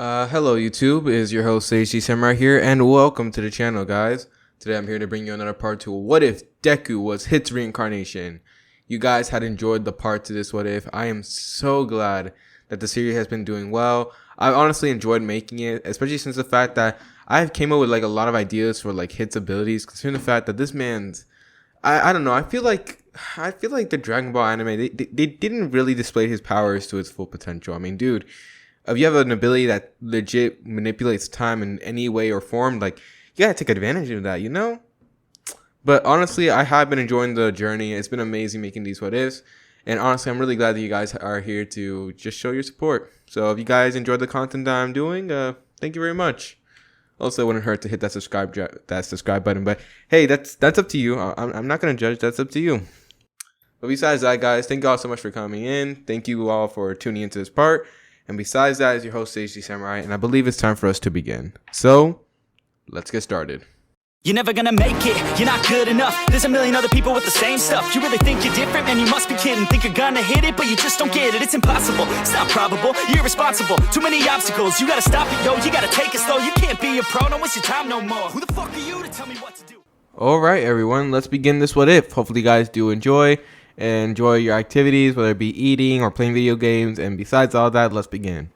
Hello YouTube, it is your host HD Samurai here, and welcome to the channel, guys. Today I'm here to bring you another part to What If Deku was Hit's Reincarnation. You guys had enjoyed the part to this What If. I am so glad that the series has been doing well. I honestly enjoyed making it, especially since the fact that I came up with like a lot of ideas for like Hit's abilities, considering the fact that this man's I don't know, I feel like the Dragon Ball anime, they didn't really display his powers to its full potential. I mean, dude, if you have an ability that legit manipulates time in any way or form, like, you gotta take advantage of that, you know? But honestly, I have been enjoying the journey. It's been amazing making these what ifs. And honestly, I'm really glad that you guys are here to just show your support. So if you guys enjoyed the content that I'm doing, thank you very much. Also, it wouldn't hurt to hit that subscribe button. But hey, that's up to you. I'm not gonna judge. That's up to you. But besides that, guys, thank you all so much for coming in. Thank you all for tuning into this part. And besides that, is your host, HD Samurai, and I believe it's time for us to begin. So, let's get started. You're never gonna make it, you're not good enough. There's a million other people with the same stuff. You really think you're different, man, you must be kidding. Think you're gonna hit it, but you just don't get it. It's impossible, it's not probable, you're irresponsible. Too many obstacles, you gotta stop it, yo. You gotta take it slow, you can't be a pro. Don't waste your time no more. Who the fuck are you to tell me what to do? Alright, everyone, let's begin this what if. Hopefully you guys do enjoy your activities, whether it be eating or playing video games. And besides all that, let's begin.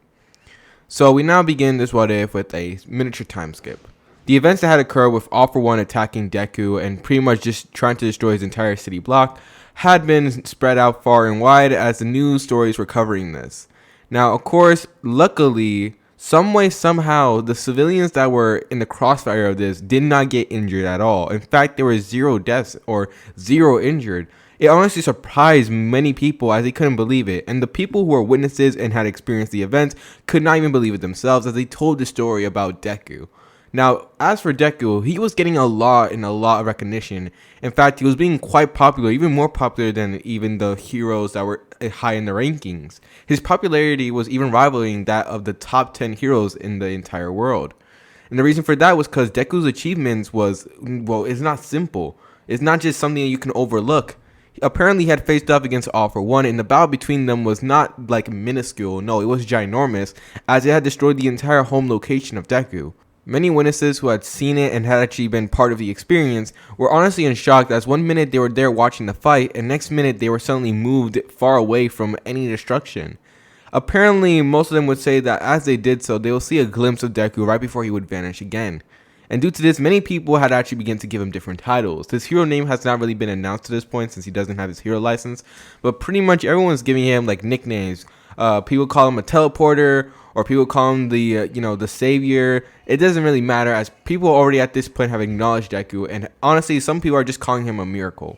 So we now begin this what if with a miniature time skip. The events that had occurred with All For One attacking Deku and pretty much just trying to destroy his entire city block had been spread out far and wide as the news stories were covering this. Now, of course, luckily, some way, somehow, the civilians that were in the crossfire of this did not get injured at all. In fact, there were 0 deaths or 0 injured. It honestly surprised many people as they couldn't believe it, and the people who were witnesses and had experienced the events could not even believe it themselves as they told the story about Deku. Now, as for Deku, he was getting a lot of recognition. In fact, he was being quite popular, even more popular than even the heroes that were high in the rankings. His popularity was even rivaling that of the top 10 heroes in the entire world. And the reason for that was because Deku's achievements was, well, it's not simple. It's not just something that you can overlook. Apparently, he had faced off against All For One, and the battle between them was not like minuscule. No, it was ginormous, as it had destroyed the entire home location of Deku. Many witnesses who had seen it and had actually been part of the experience were honestly in shock, as one minute they were there watching the fight and next minute they were suddenly moved far away from any destruction. Apparently, most of them would say that as they did so, they will see a glimpse of Deku right before he would vanish again. And due to this, many people had actually begun to give him different titles. His hero name has not really been announced to this point since he doesn't have his hero license, but pretty much everyone's giving him like nicknames. People call him a teleporter, or people call him the the savior. It doesn't really matter, as people already at this point have acknowledged Deku, and honestly, some people are just calling him a miracle.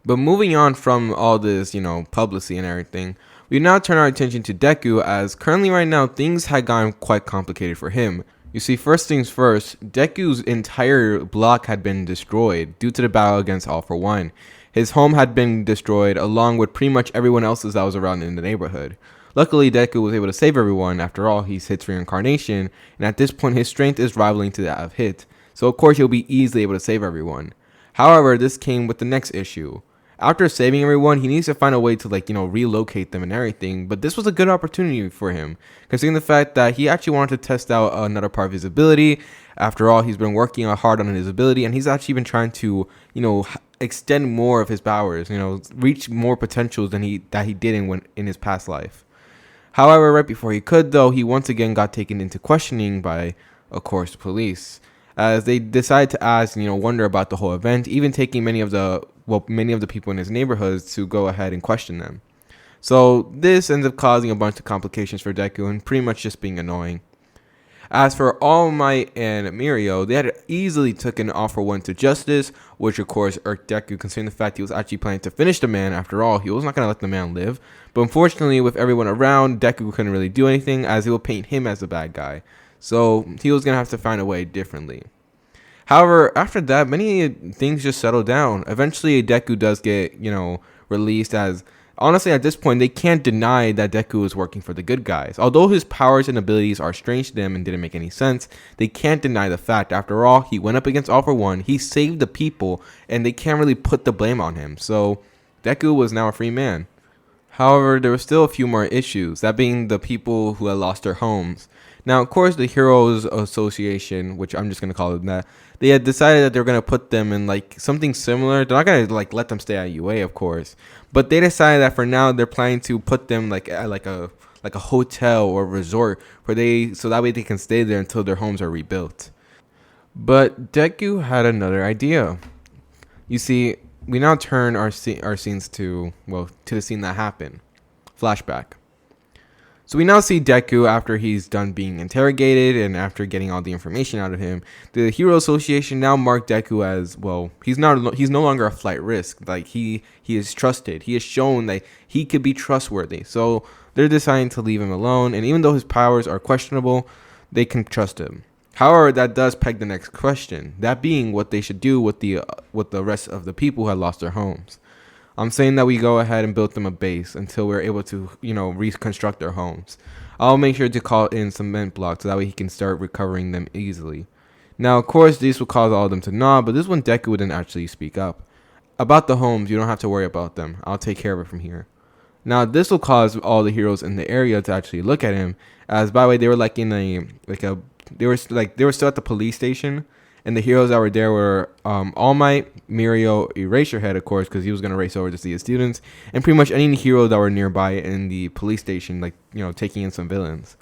But moving on from all this, publicity and everything, we now turn our attention to Deku, as currently right now things had gotten quite complicated for him. You see, first things first, Deku's entire block had been destroyed due to the battle against All For One. His home had been destroyed along with pretty much everyone else's that was around in the neighborhood. Luckily, Deku was able to save everyone. After all, he's Hit's reincarnation, and at this point his strength is rivaling to that of Hit, so of course he'll be easily able to save everyone. However, this came with the next issue. After saving everyone, he needs to find a way to relocate them and everything, but this was a good opportunity for him, considering the fact that he actually wanted to test out another part of his ability. After all, he's been working hard on his ability, and he's actually been trying to, extend more of his powers, reach more potentials than he did in his past life. However, right before he could, though, he once again got taken into questioning by, of course, the police, as they decided to ask, wonder about the whole event, even taking many of the people in his neighborhoods to go ahead and question them. So this ends up causing a bunch of complications for Deku and pretty much just being annoying. As for All Might and Mirio, they had easily taken All For One to justice, which of course irked Deku, considering the fact he was actually planning to finish the man. After all, he was not going to let the man live. But unfortunately, with everyone around, Deku couldn't really do anything, as it would paint him as the bad guy. So he was going to have to find a way differently. However, after that, many things just settled down. Eventually, Deku does get, released, as honestly, at this point, they can't deny that Deku is working for the good guys. Although his powers and abilities are strange to them and didn't make any sense, they can't deny the fact. After all, he went up against All For One, he saved the people, and they can't really put the blame on him. So Deku was now a free man. However, there were still a few more issues, that being the people who had lost their homes. Now, of course, the Heroes Association, which I'm just gonna call them that, they had decided that they're gonna put them in like something similar. They're not gonna like let them stay at UA, of course, but they decided that for now they're planning to put them like at like a hotel or resort where they so that way they can stay there until their homes are rebuilt. But Deku had another idea. You see, we now turn our scenes to to the scene that happened. Flashback. So we now see Deku after he's done being interrogated and after getting all the information out of him. The Hero Association now marked Deku as he's no longer a flight risk. Like he is trusted. He has shown that he could be trustworthy. So they're deciding to leave him alone. And even though his powers are questionable, they can trust him. However, that does peg the next question. That being what they should do with the rest of the people who had lost their homes. I'm saying that we go ahead and build them a base until we're able to, reconstruct their homes. I'll make sure to call in cement blocks so that way he can start recovering them easily. Now, of course, this will cause all of them to nod, but this one Deku wouldn't actually speak up. About the homes, you don't have to worry about them. I'll take care of it from here. Now, this will cause all the heroes in the area to actually look at him, as by the way, they were like they were still at the police station. And the heroes that were there were All Might, Mirio, Eraserhead, of course, because he was going to race over to see his students, and pretty much any hero that were nearby in the police station, taking in some villains.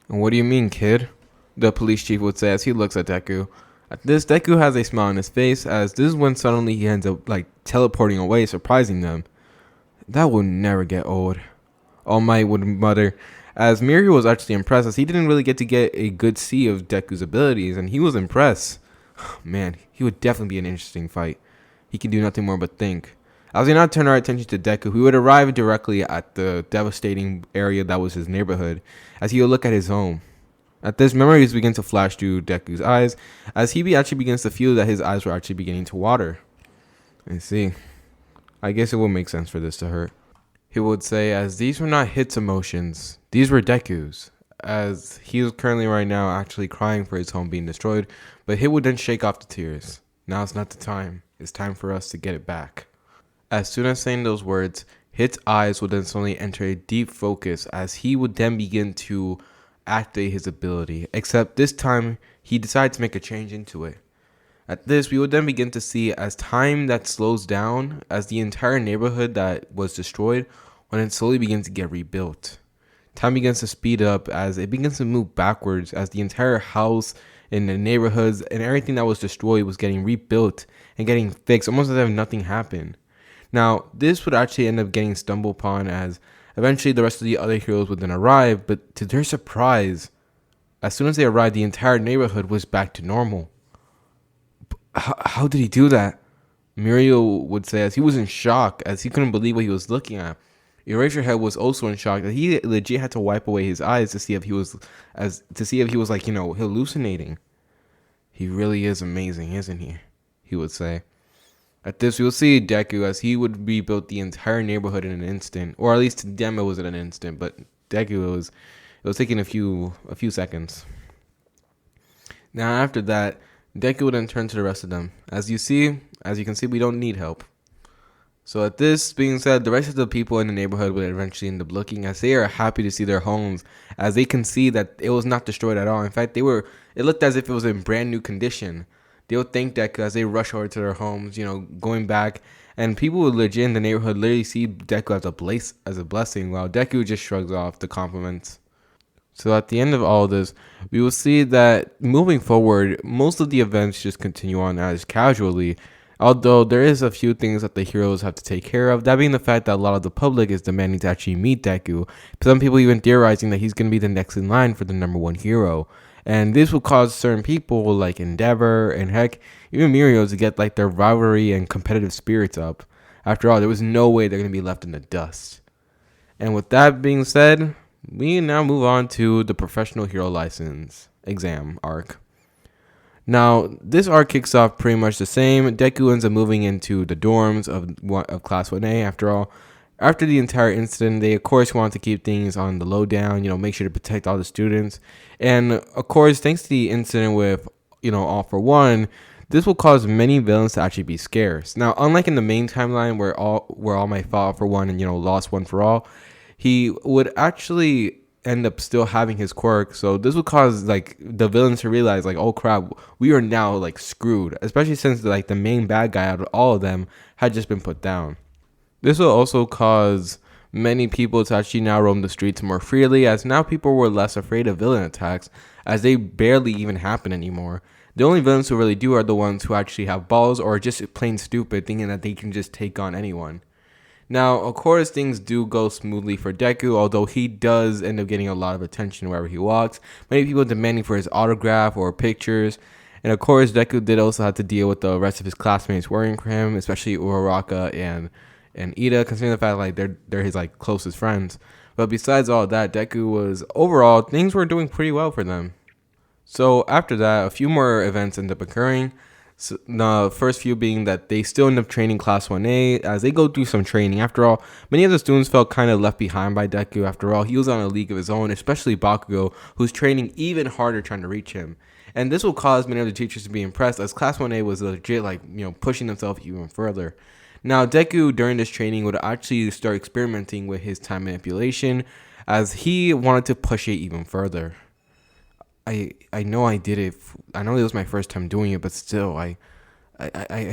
And what do you mean, kid? The police chief would say as he looks at Deku. At this, Deku has a smile on his face, as this is when suddenly he ends up, teleporting away, surprising them. That will never get old, All Might would mutter, as Mirio was actually impressed, as he didn't really get to get a good see of Deku's abilities, and he was impressed. Man, he would definitely be an interesting fight. He can do nothing more but think. As we now turn our attention to Deku, who would arrive directly at the devastating area that was his neighborhood, as he would look at his home. At this, memories begin to flash through Deku's eyes, as he actually begins to feel that his eyes were actually beginning to water. I see. I guess it will make sense for this to hurt. He would say, as these were not Hit's emotions, these were Deku's. As he is currently right now actually crying for his home being destroyed, but Hit would then shake off the tears. Now is not the time. It's time for us to get it back. As soon as saying those words, Hit's eyes would then suddenly enter a deep focus as he would then begin to activate his ability, except this time he decides to make a change into it. At this, we would then begin to see as time that slows down, as the entire neighborhood that was destroyed would then slowly begin to get rebuilt. Time begins to speed up as it begins to move backwards as the entire house and the neighborhoods and everything that was destroyed was getting rebuilt and getting fixed, almost as if nothing happened. Now, this would actually end up getting stumbled upon as eventually the rest of the other heroes would then arrive, but to their surprise, as soon as they arrived, the entire neighborhood was back to normal. How did he do that? Mirio would say as he was in shock as he couldn't believe what he was looking at. Eraserhead was also in shock that he legit had to wipe away his eyes to see if he was hallucinating. He really is amazing, isn't he? He would say. At this, we will see Deku as he would rebuild the entire neighborhood in an instant, or at least to them it was in an instant, but Deku it was taking a few seconds. Now after that, Deku would then turn to the rest of them. As you can see, we don't need help. So at this being said, the rest of the people in the neighborhood would eventually end up looking as they are happy to see their homes, as they can see that it was not destroyed at all. In fact, it looked as if it was in brand new condition. They would thank Deku as they rush over to their homes, going back. And people would legit in the neighborhood literally see Deku as a blessing, while Deku just shrugs off the compliments. So at the end of all this, we will see that moving forward, most of the events just continue on as casually, although there is a few things that the heroes have to take care of, that being the fact that a lot of the public is demanding to actually meet Deku. Some people even theorizing that he's going to be the next in line for the #1 hero. And this will cause certain people like Endeavor and heck, even Mirio to get their rivalry and competitive spirits up. After all, there was no way they're going to be left in the dust. And with that being said, we now move on to the professional hero license exam arc. Now, this arc kicks off pretty much the same. Deku ends up moving into the dorms of Class 1A. After all, after the entire incident, they of course want to keep things on the low down, make sure to protect all the students. And of course, thanks to the incident with, All For One, this will cause many villains to actually be scarce. Now, unlike in the main timeline where All Might fought for one and, lost One For All, he would actually end up still having his quirk. So this would cause like the villains to realize like, oh crap, we are now like screwed, especially since like the main bad guy out of all of them had just been put down. This will also cause many people to actually now roam the streets more freely, as now people were less afraid of villain attacks, as they barely even happen anymore. The only villains who really do are the ones who actually have balls or are just plain stupid, thinking that they can just take on anyone. Now, of course, things do go smoothly for Deku, although he does end up getting a lot of attention wherever he walks. Many people demanding for his autograph or pictures. And of course, Deku did also have to deal with the rest of his classmates worrying for him, especially Uraraka and Ida, considering the fact like they're his like closest friends. But besides all that, Deku was overall, things were doing pretty well for them. So after that, a few more events end up occurring. So the first few being that they still end up training Class 1A as they go through some training. After all, many of the students felt kind of left behind by Deku. After all, he was on a league of his own, especially Bakugo, who's training even harder trying to reach him. And this will cause many of the teachers to be impressed, as Class 1A was legit like, pushing themselves even further. Now, Deku during this training would actually start experimenting with his time manipulation, as he wanted to push it even further. I know I did it. I know it was my first time doing it, but still, I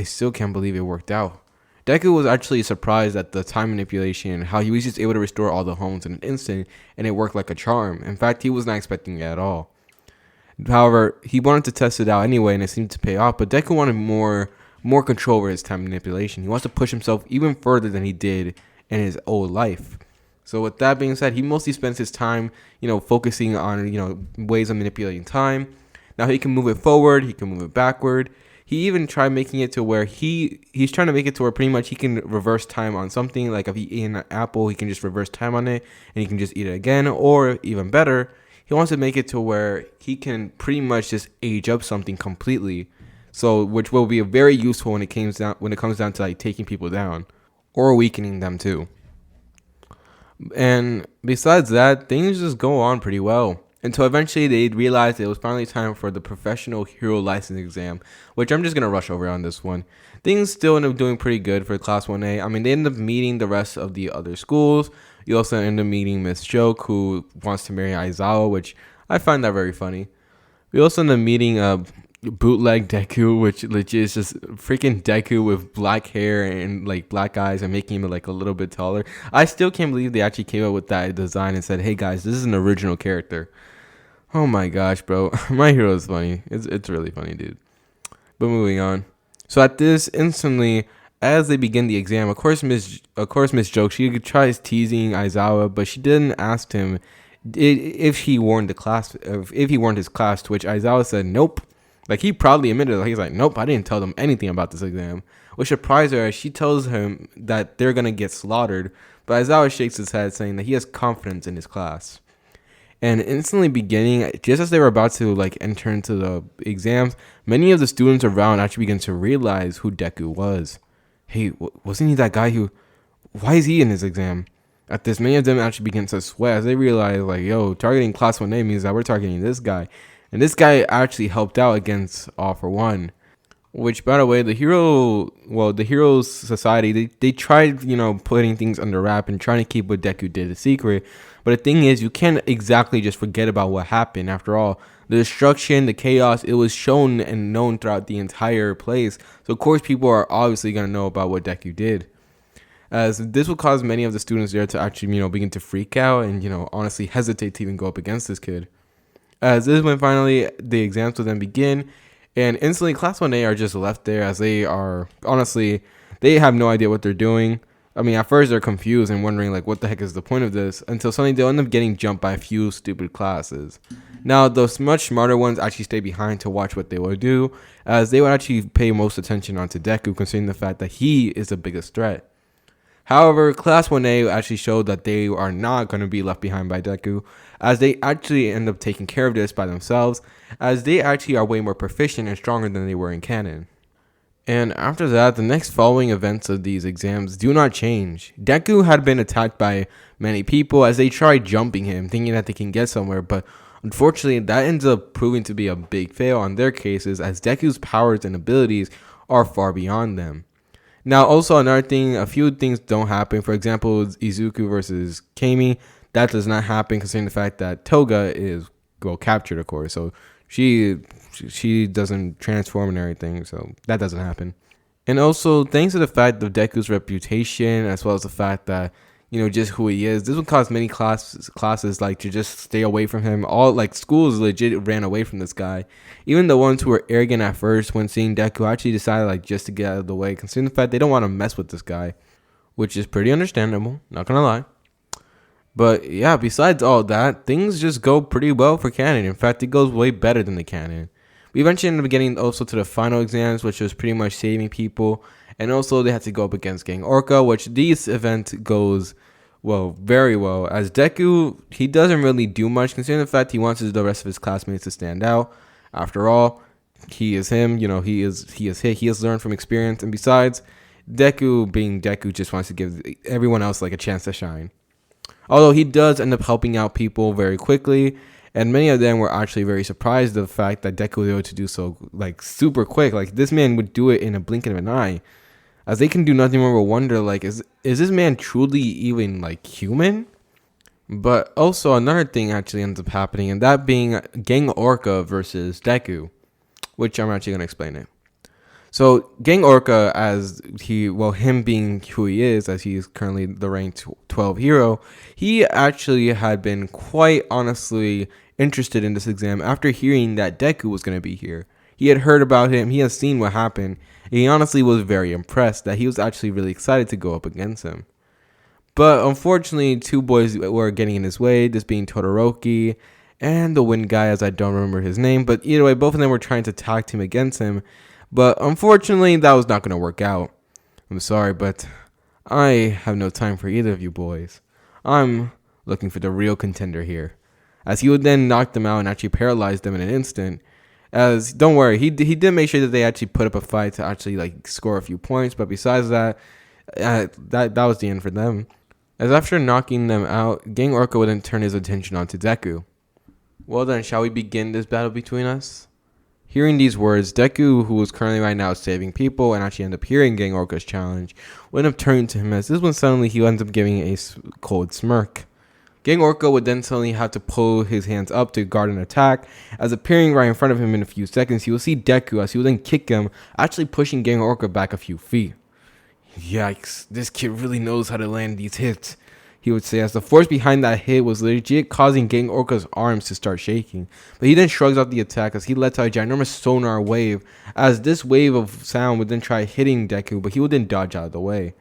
still can't believe it worked out. Deku was actually surprised at the time manipulation and how he was just able to restore all the homes in an instant, and it worked like a charm. In fact, he was not expecting it at all. However, he wanted to test it out anyway, and it seemed to pay off. But Deku wanted more control over his time manipulation. He wants to push himself even further than he did in his old life. So with that being said, he mostly spends his time, focusing on, ways of manipulating time. Now he can move it forward, he can move it backward. He even tried making it to where he's trying to make it to where pretty much he can reverse time on something. Like if he eat an apple, he can just reverse time on it and he can just eat it again. Or even better, he wants to make it to where he can pretty much just age up something completely. So which will be very useful when it comes down to like taking people down or weakening them too. And besides that, things just go on pretty well until eventually they realized it was finally time for the professional hero license exam, which I'm just going to rush over on this one. Things still end up doing pretty good for Class 1A. I mean, they end up meeting the rest of the other schools. You also end up meeting Miss Joke, who wants to marry Aizawa, which I find that very funny. We also end up meeting bootleg Deku, which legit is just freaking Deku with black hair and like black eyes and making him like a little bit taller. I still can't believe they actually came up with that design and said, hey guys, this is an original character. Oh my gosh, bro. My hero is funny. It's really funny, dude. But moving on. So at this instantly, as they begin the exam, of course Miss Joke, she tries teasing Aizawa, but she didn't ask him if he warned his class, to which Aizawa said nope. Like, he proudly admitted it. He's like, nope, I didn't tell them anything about this exam. Which surprised her as she tells him that they're going to get slaughtered. But Aizawa shakes his head, saying that he has confidence in his class. And instantly beginning, just as they were about to like enter into the exams, many of the students around actually begin to realize who Deku was. Hey, wasn't he that guy why is he in this exam? At this, many of them actually begin to sweat as they realize, like, yo, targeting Class 1A means that we're targeting this guy. And this guy actually helped out against All for One. Which, by the way, the Heroes Society, they tried, putting things under wrap and trying to keep what Deku did a secret. But the thing is, you can't exactly just forget about what happened. After all, the destruction, the chaos, it was shown and known throughout the entire place. So, of course, people are obviously going to know about what Deku did. As this will cause many of the students there to actually, begin to freak out and, honestly hesitate to even go up against this kid. As this is when finally the exams will then begin, and instantly Class 1A are just left there as they are, honestly, they have no idea what they're doing. I mean, at first they're confused and wondering, like, what the heck is the point of this, until suddenly they'll end up getting jumped by a few stupid classes. Now, those much smarter ones actually stay behind to watch what they will do, as they would actually pay most attention onto Deku, considering the fact that he is the biggest threat. However, Class 1A actually showed that they are not going to be left behind by Deku, as they actually end up taking care of this by themselves, as they actually are way more proficient and stronger than they were in canon. And after that, the next following events of these exams do not change. Deku had been attacked by many people as they tried jumping him, thinking that they can get somewhere, but unfortunately, that ends up proving to be a big fail on their cases, as Deku's powers and abilities are far beyond them. Now, also another thing, a few things don't happen. For example, Izuku versus Kami. That does not happen considering the fact that Toga is well captured, of course. So she doesn't transform and everything. So that doesn't happen. And also, thanks to the fact of Deku's reputation, as well as the fact that, just who he is, this would cause many classes like to just stay away from him. All like schools legit ran away from this guy. Even the ones who were arrogant at first when seeing Deku actually decided like just to get out of the way, considering the fact they don't want to mess with this guy, which is pretty understandable. Not gonna lie. But yeah, besides all that, things just go pretty well for canon. In fact, it goes way better than the canon. We eventually ended up getting also to the final exams, which was pretty much saving people. And also they had to go up against Gang Orca, which this event goes, well, very well. As Deku, he doesn't really do much, considering the fact he wants the rest of his classmates to stand out. After all, he is him, he has learned from experience. And besides, Deku being Deku just wants to give everyone else like a chance to shine. Although he does end up helping out people very quickly. And many of them were actually very surprised at the fact that Deku was able to do so like super quick. Like this man would do it in a blink of an eye. As they can do nothing more but wonder, like, is this man truly even like human? But also another thing actually ends up happening, and that being Gang Orca versus Deku, which I'm actually gonna explain it. So Gang Orca, him being who he is, as he is currently the ranked 12 hero, he actually had been quite honestly interested in this exam after hearing that Deku was going to be here. He had heard about him, he has seen what happened, and he honestly was very impressed that he was actually really excited to go up against him. But unfortunately, two boys were getting in his way, this being Todoroki and the wind guy, as I don't remember his name, but either way, both of them were trying to tag team against him. But unfortunately, that was not going to work out. I'm sorry, but I have no time for either of you boys. I'm looking for the real contender here. As he would then knock them out and actually paralyze them in an instant. As, don't worry, he did make sure that they actually put up a fight to actually like score a few points. But besides that, that was the end for them. As after knocking them out, Gang Orca would then turn his attention onto Deku. Well then, shall we begin this battle between us? Hearing these words, Deku, who was currently right now saving people and actually ended up hearing Gang Orca's challenge, would end up turning to him, as this one suddenly he ends up giving a cold smirk. Gang Orca would then suddenly have to pull his hands up to guard an attack, as appearing right in front of him in a few seconds, he will see Deku as he will then kick him, actually pushing Gang Orca back a few feet. Yikes, this kid really knows how to land these hits, he would say, as the force behind that hit was legit causing Gang Orca's arms to start shaking. But he then shrugs off the attack as he lets out a ginormous sonar wave, as this wave of sound would then try hitting Deku, but he would then dodge out of the way.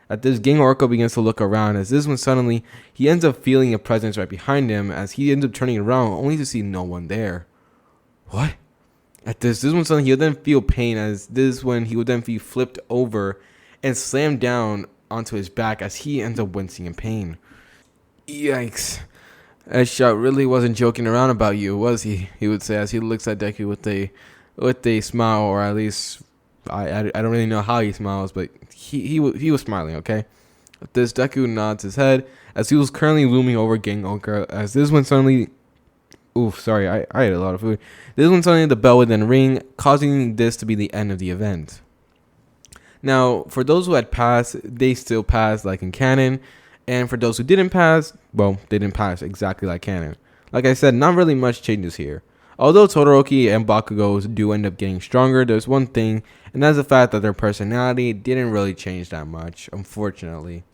At this, Gang Orca begins to look around, as this one suddenly, he ends up feeling a presence right behind him, as he ends up turning around only to see no one there. What? At this one suddenly, he would then feel pain, as this one, he would then be flipped over and slammed down onto his back as he ends up wincing in pain. Yikes. That shot really wasn't joking around about you, was he? He would say as he looks at Deku with a smile, or at least I don't really know how he smiles, but he was smiling, okay? At this, Deku nods his head as he was currently looming over Gang Orca, as this one suddenly sorry, I ate a lot of food. This one suddenly the bell would then ring, causing this to be the end of the event. Now, for those who had passed, they still passed like in canon. And for those who didn't pass, well, they didn't pass exactly like canon. Like I said, not really much changes here. Although Todoroki and Bakugo do end up getting stronger, there's one thing, and that's the fact that their personality didn't really change that much, unfortunately.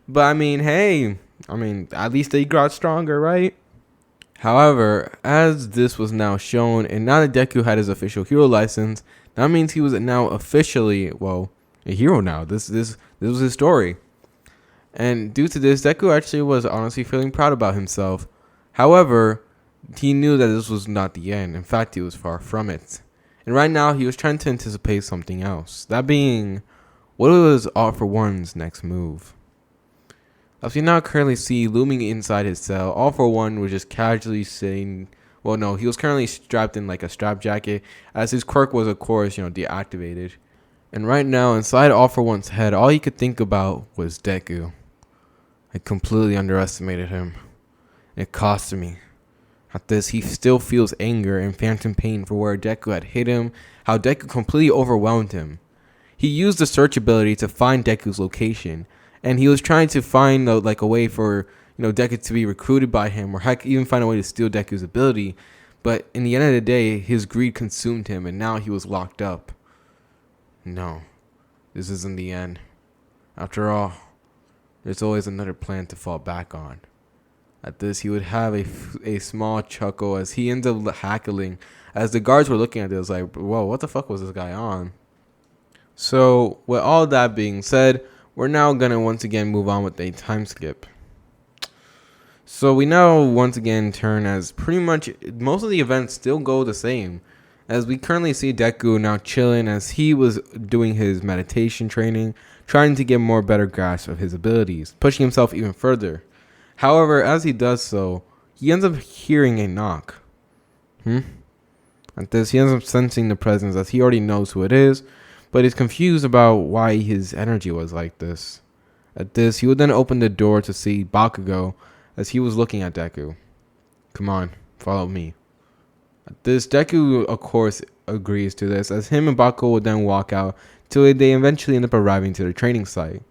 But I mean, hey, at least they got stronger, right? However, as this was now shown, and now that Deku had his official hero license, that means he was now officially, well, a hero now. This was his story. And due to this, Deku actually was honestly feeling proud about himself. However, he knew that this was not the end. In fact, he was far from it. And right now, he was trying to anticipate something else. That being, what was All For One's next move? As we now currently see looming inside his cell, All For One was just casually sitting. Well, no, he was currently strapped in like a strap jacket, as his quirk was, of course, deactivated. And right now, inside All For One's head, all he could think about was Deku. I completely underestimated him. It cost me. At this, he still feels anger and phantom pain for where Deku had hit him, how Deku completely overwhelmed him. He used the search ability to find Deku's location, and he was trying to find a way for, Deku to be recruited by him, or heck, even find a way to steal Deku's ability. But in the end of the day, his greed consumed him, and now he was locked up. No, this isn't the end. After all, there's always another plan to fall back on. At this, he would have a small chuckle as he ends up hackling. As the guards were looking at it, it was like, whoa, what the fuck was this guy on? So, with all that being said, we're now going to once again move on with a time skip. So we now once again turn as pretty much most of the events still go the same. As we currently see Deku now chilling as he was doing his meditation training, trying to get more better grasp of his abilities, pushing himself even further. However, as he does so, he ends up hearing a knock. At this, he ends up sensing the presence as he already knows who it is, but is confused about why his energy was like this. At this, he would then open the door to see Bakugo as he was looking at Deku. Come on, follow me. At this, Deku, of course, agrees to this, as him and Bakugo would then walk out till they eventually end up arriving to the training site.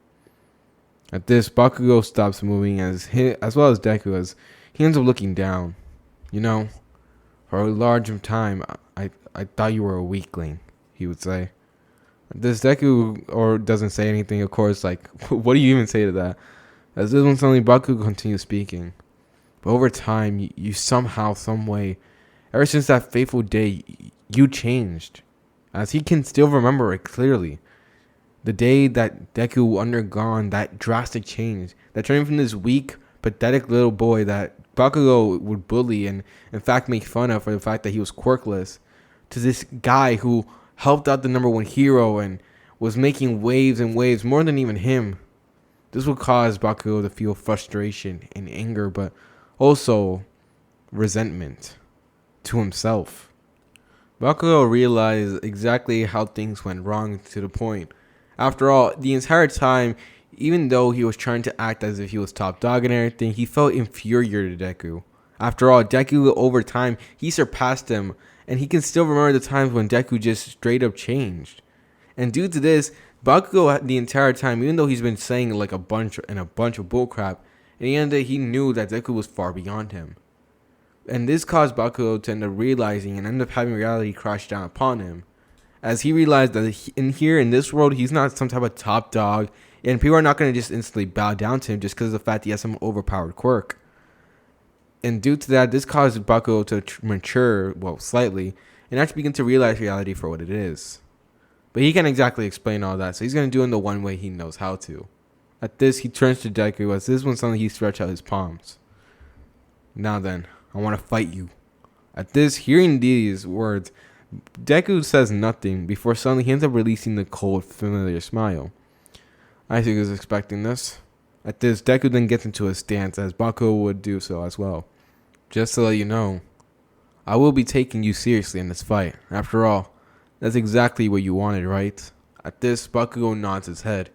At this, Bakugo stops moving as well as Deku, as he ends up looking down. For a large time, I thought you were a weakling, he would say. At this, Deku doesn't say anything, of course, like, what do you even say to that? As this one suddenly, Bakugo continues speaking. But over time, you somehow, some way, ever since that fateful day, you changed. As he can still remember it clearly. The day that Deku undergone that drastic change, that turned from this weak, pathetic little boy that Bakugo would bully and in fact make fun of for the fact that he was quirkless, to this guy who helped out the #1 hero and was making waves and waves more than even him. This would cause Bakugo to feel frustration and anger, but also resentment to himself. Bakugo realized exactly how things went wrong to the point. After all, the entire time, even though he was trying to act as if he was top dog and everything, he felt inferior to Deku. After all, Deku, over time, he surpassed him, and he can still remember the times when Deku just straight up changed. And due to this, Bakugo the entire time, even though he's been saying like a bunch of bullcrap, in the end of the day, he knew that Deku was far beyond him. And this caused Bakugo to end up realizing and end up having reality crash down upon him. As he realized that in this world, he's not some type of top dog, and people are not going to just instantly bow down to him just because of the fact he has some overpowered quirk. And due to that, this caused Bakugo to mature, slightly, and actually begin to realize reality for what it is. But he can't exactly explain all that, so he's going to do it in the one way he knows how to. At this, he turns to Deku, as this one suddenly he stretched out his palms. Now then, I want to fight you. At this, hearing these words, Deku says nothing before suddenly he ends up releasing the cold, familiar smile. I think he was expecting this. At this, Deku then gets into a stance, as Bakugo would do so as well. Just to let you know, I will be taking you seriously in this fight. After all, that's exactly what you wanted, right? At this, Bakugo nods his head,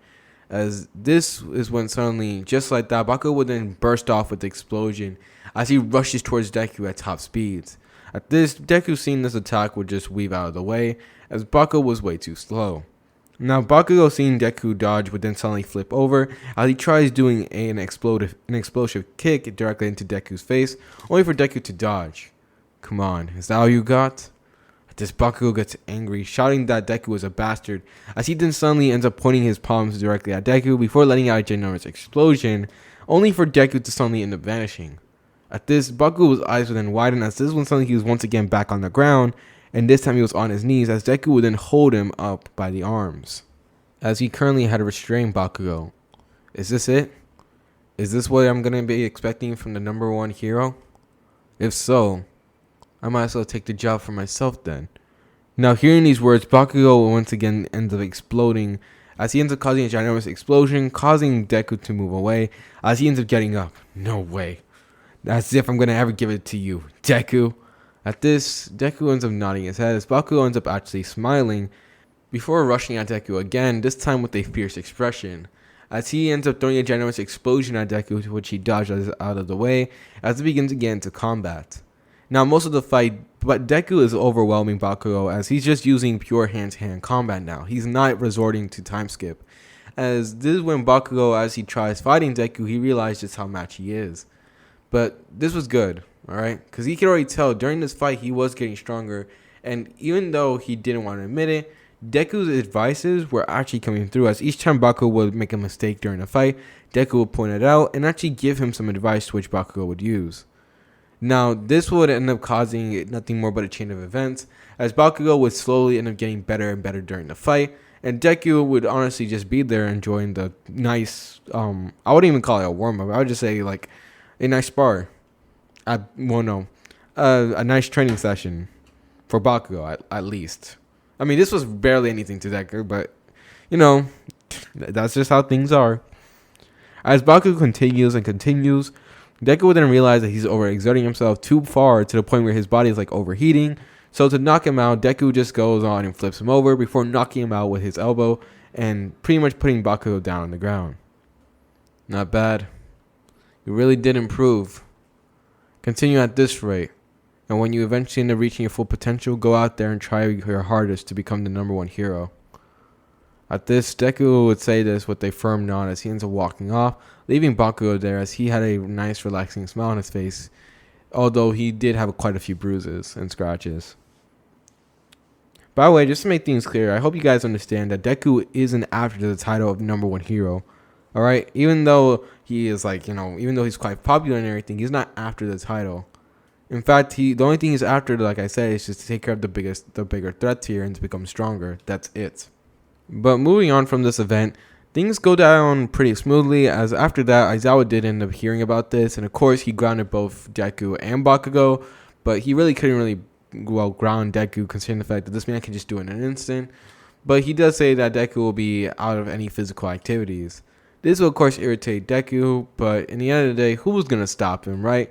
as this is when suddenly, just like that, Bakugo would then burst off with the explosion as he rushes towards Deku at top speeds. At this, Deku seeing this attack would just weave out of the way, as Bakugo was way too slow. Now, Bakugo seeing Deku dodge would then suddenly flip over as he tries doing an explosive kick directly into Deku's face, only for Deku to dodge. Come on, is that all you got? At this, Bakugo gets angry, shouting that Deku is a bastard, as he then suddenly ends up pointing his palms directly at Deku before letting out a ginormous explosion, only for Deku to suddenly end up vanishing. At this, Bakugo's eyes would then widen as this one suddenly he was once again back on the ground, and this time he was on his knees as Deku would then hold him up by the arms, as he currently had restrained Bakugo. Is this it? Is this what I'm going to be expecting from the #1 hero? If so, I might as well take the job for myself then. Now, hearing these words, Bakugo once again ends up exploding as he ends up causing a ginormous explosion, causing Deku to move away as he ends up getting up. No way. As if I'm going to ever give it to you, Deku. At this, Deku ends up nodding his head as Bakugo ends up actually smiling before rushing at Deku again, this time with a fierce expression, as he ends up throwing a ginormous explosion at Deku, which he dodges out of the way as he begins to get into combat. Now, most of the fight, but Deku is overwhelming Bakugo as he's just using pure hand-to-hand combat now. He's not resorting to time skip, as this is when Bakugo, as he tries fighting Deku, he realized just how matched he is. But this was good, alright? Because he could already tell during this fight he was getting stronger. And even though he didn't want to admit it, Deku's advices were actually coming through. As each time Bakugo would make a mistake during a fight, Deku would point it out and actually give him some advice which Bakugo would use. Now, this would end up causing nothing more but a chain of events, as Bakugo would slowly end up getting better and better during the fight, and Deku would honestly just be there enjoying the nice, I wouldn't even call it a warm-up, I would just say like a nice spar. A nice training session for Bakugo at least. I mean, this was barely anything to Deku, but you know, that's just how things are. As Bakugo continues and continues, Deku would then realize that he's overexerting himself too far to the point where his body is like overheating. So to knock him out, Deku just goes on and flips him over before knocking him out with his elbow and pretty much putting Bakugo down on the ground. Not bad. You really did improve. Continue at this rate, and when you eventually end up reaching your full potential, go out there and try your hardest to become the #1 hero. At this, Deku would say this with a firm nod as he ends up walking off, leaving Bakugo there as he had a nice relaxing smile on his face, although he did have quite a few bruises and scratches. By the way, just to make things clear, I hope you guys understand that Deku isn't after the title of #1 hero. Alright? Even though he is like, even though he's quite popular and everything, he's not after the title. In fact, the only thing he's after, like I said, is just to take care of the bigger threats here and to become stronger. That's it. But moving on from this event, things go down pretty smoothly, as after that, Aizawa did end up hearing about this, and of course he grounded both Deku and Bakugo, but he really couldn't ground Deku considering the fact that this man can just do it in an instant. But he does say that Deku will be out of any physical activities. This will of course irritate Deku, but in the end of the day, who was going to stop him, right?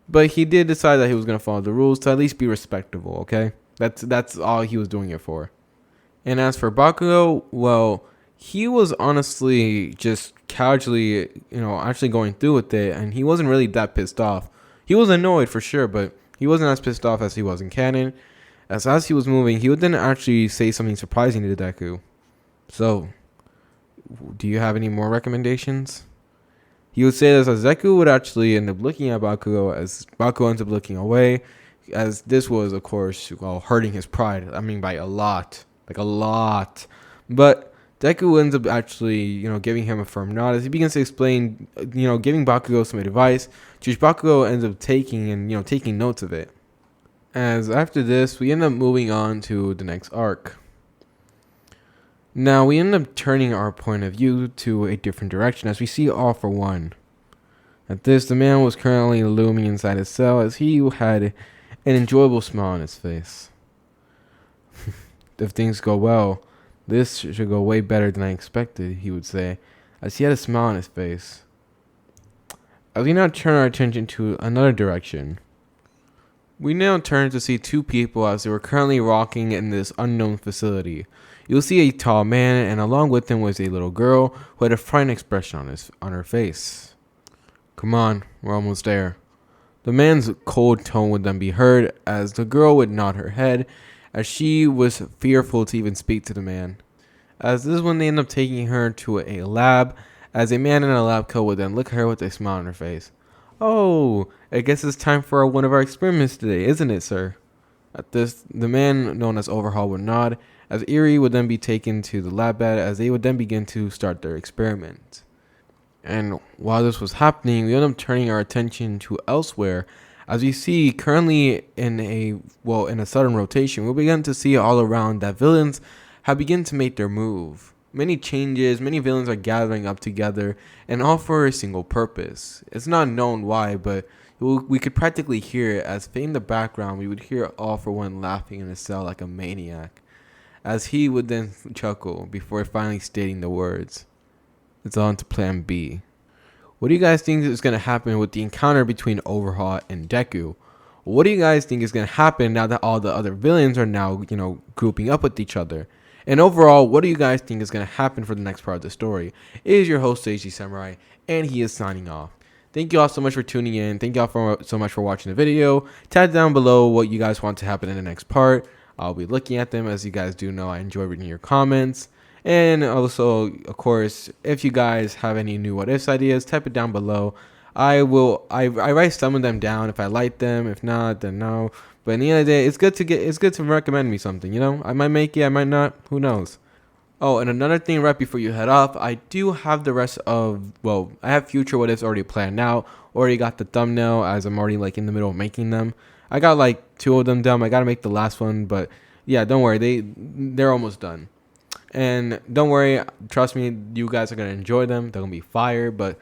But he did decide that he was going to follow the rules to at least be respectable, okay? That's all he was doing it for. And as for Bakugo, well, he was honestly just casually, actually going through with it, and he wasn't really that pissed off. He was annoyed for sure, but he wasn't as pissed off as he was in canon. As he was moving, he would then actually say something surprising to Deku. So, do you have any more recommendations? He would say this as Deku would actually end up looking at Bakugo as Bakugo ends up looking away, as this was, of course, hurting his pride. I mean, by a lot. Like a lot. But Deku ends up actually, giving him a firm nod as he begins to explain, giving Bakugo some advice, which Bakugo ends up taking and, taking notes of it. As after this, we end up moving on to the next arc. Now, we end up turning our point of view to a different direction as we see All For One. At this, the man was currently looming inside his cell as he had an enjoyable smile on his face. If things go well, this should go way better than I expected, he would say, as he had a smile on his face. As we now turn our attention to another direction, we now turn to see two people as they were currently walking in this unknown facility. You'll see a tall man, and along with him was a little girl who had a frightened expression on her face. Come on, we're almost there. The man's cold tone would then be heard as the girl would nod her head as she was fearful to even speak to the man. As this is when they end up taking her to a lab, as a man in a lab coat would then look at her with a smile on her face. Oh, I guess it's time for one of our experiments today, isn't it, sir? At this, the man known as Overhaul would nod, as Eri would then be taken to the lab bed as they would then begin to start their experiment. And while this was happening, we end up turning our attention to elsewhere, as we see currently in a sudden rotation, we'll begin to see all around that villains have begun to make their move. Many changes, many villains are gathering up together, and all for a single purpose. It's not known why, but we could practically hear it, as in the background we would hear All For One laughing in his cell like a maniac, as he would then chuckle before finally stating the words. It's on to plan B. What do you guys think is going to happen with the encounter between Overhaul and Deku? What do you guys think is going to happen now that all the other villains are now, grouping up with each other? And overall, what do you guys think is going to happen for the next part of the story? It is your host, AG Samurai, and he is signing off. Thank you all so much for tuning in. Thank you all so much for watching the video. Tag down below what you guys want to happen in the next part. I'll be looking at them. As you guys do know, I enjoy reading your comments. And also, of course, if you guys have any new what ifs ideas, type it down below. I write some of them down if I like them. If not, then no. But in the end of the day, it's good to recommend me something. You know, I might make it, I might not. Who knows? Oh, and another thing, right before you head off, I do have the rest of, well, I have future what ifs already planned out. Already got the thumbnail as I'm already like in the middle of making them. I got like 2 of them done. I gotta make the last one, but yeah, don't worry, they're almost done. And don't worry, trust me, you guys are gonna enjoy them. They're gonna be fire. But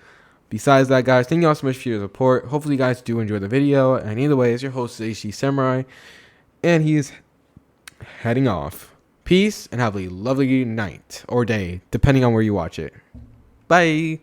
besides that, guys, thank you all so much for your support. Hopefully, you guys do enjoy the video. And either way, it's your host HD Samurai, and he's heading off. Peace and have a lovely night or day, depending on where you watch it. Bye.